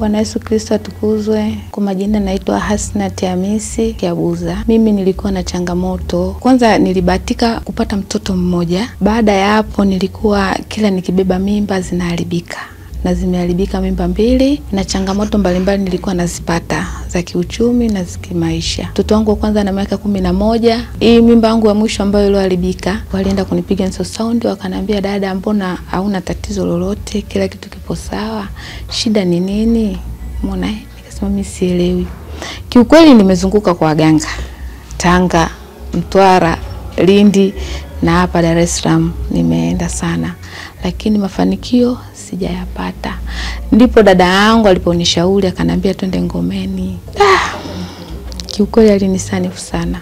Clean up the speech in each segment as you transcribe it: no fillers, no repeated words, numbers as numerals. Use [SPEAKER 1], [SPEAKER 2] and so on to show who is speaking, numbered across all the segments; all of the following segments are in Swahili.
[SPEAKER 1] Bwana Yesu Kristo atukuzwe. Kwa majina naitwa Hasnat Hamisi Kiabuza. Mimi nilikuwa na changamoto. Kwanza nilibahatika kupata mtoto mmoja. Baada ya hapo nilikuwa kila nikibeba mimba zinaharibika. Na zimeharibika mimba 2 na changamoto mbalimbali nilikuwa nazipata za kiuchumi na za kimaisha. Mtoto wangu wa kwanza na miaka 11. Hii mimba yangu ya mwisho ambayo iliharibika, walienda kunipiga ultrasound wakaniambia, dada, mbona hauna tatizo lolote, kila kitu kipo sawa, shida ni nini? Mbona? Nikasema mimi sielewi. Kiukweli nimezunguka kwa waganga Tanga, Mtwara, Lindi na hapa Dar es Salaam nimeenda sana, lakini mafanikio sijayapata. Ndipo dada yangu aliponishauri akaniambia twende Ngomeni. Kiukweli alinisanifu sana.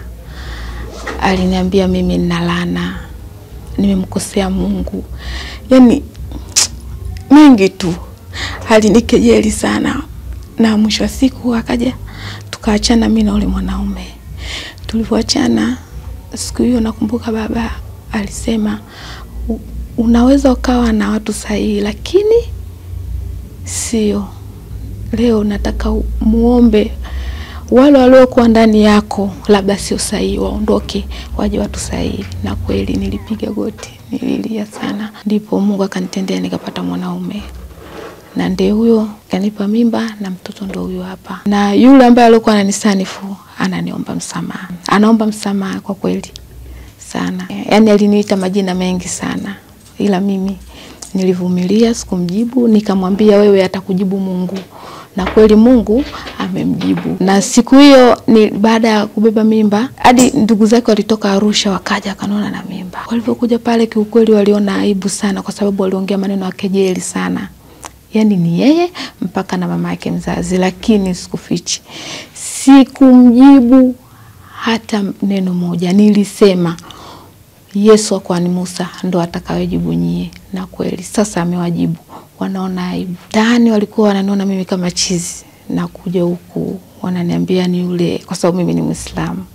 [SPEAKER 1] Aliniambia mimi nina laana, nimemkosea Mungu. Yaani mengi tu. Alinikejeli sana. Na mwisho wa siku akaja tukaachana mimi na yule mwanaume. Tulipoachana siku hiyo nakumbuka baba alisema, unaweza ukawa na watu sahihi lakini sio. Leo nataka muombe wale waliokuwa ndani yako labda sio sahihi waondoke waje watu sahihi. Na kweli nilipiga goti, nililia sana. Ndipo Mungu akanitendea nikapata mwanaume. Na ndiye huyo kanipa mimba na mtoto ndio huyo hapa. Na yule ambaye alikuwa ananisanifu ananiomba msamaha. Anaomba msamaha kwa kweli sana. Yaani aliniita majina mengi sana. Ila mimi nilivumilia, sikumjibu, nikamwambia wewe atakujibu Mungu. Na kweli Mungu amemjibu. Na siku hiyo ni baada ya kubeba mimba, hadi ndugu zake walitoka Arusha wakaja kanona na mimba. Walipokuja pale kiukweli waliona aibu sana kwa sababu waliongea maneno ya kejeli sana. Yaani ni yeye mpaka na mama yake mzazi, lakini sikufichi. Sikumjibu hata neno moja. Nilisema Yesu kwa ni Musa ndo atakayejibu nyie. Na kweli sasa amewajibu. Wanaona aibu. Ndani walikuwa wananiona mimi kama chizi. Na kuja huku wananiambia ni yule, kwa sababu mimi ni Muislamu.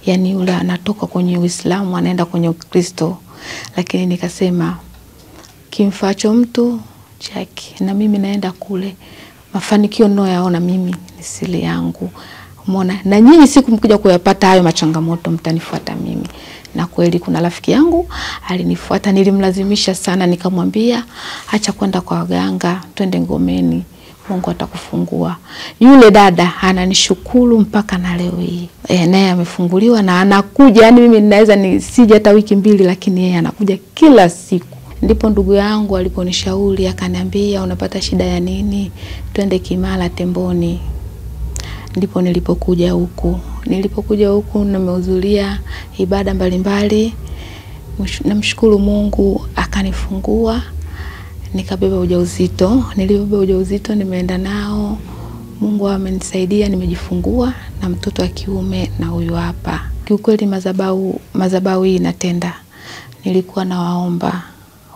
[SPEAKER 1] Yaani yule anatoka kwenye Uislamu anaenda kwenye Ukristo. Lakini nikasema kimfacho mtu chaki, na mimi naenda kule. Mafanikio ninayoyaona mimi ni siri yangu. Umeona? Na nyinyi siku mkija kuyapata hayo machangamoto mtanifuata mimi. Na kweli kuna rafiki yangu alinifuata, nilimlazimisha sana, nikamwambia acha kwenda kwa waganga, twende Ngomeni, Mungu atakufungua. Yule dada ananishukuru mpaka na leo hii. Naye amefunguliwa na anakuja, yani mimi ninaweza nisije hata wiki 2 lakini yeye anakuja kila siku. Ndipo ndugu yangu aliponishauri akaniambia, unapata shida ya nini? Twende Kimara Temboni. Ndipo nilipokuja huku. Nilipokuja huku nimehudhuria ibada mbalimbali. Namshukuru Mungu akanifungua. Nikabeba ujauzito. Nilibeba ujauzito nimeenda nao. Mungu amenisaidia nimejifungua na mtoto wa kiume na huyu hapa. Kiukweli madhabahu hii inatenda. Nilikuwa nawaomba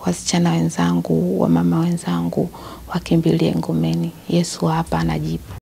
[SPEAKER 1] wasichana wenzangu, wamama wenzangu wakimbilie Ngomeni. Yesu hapa anajibu.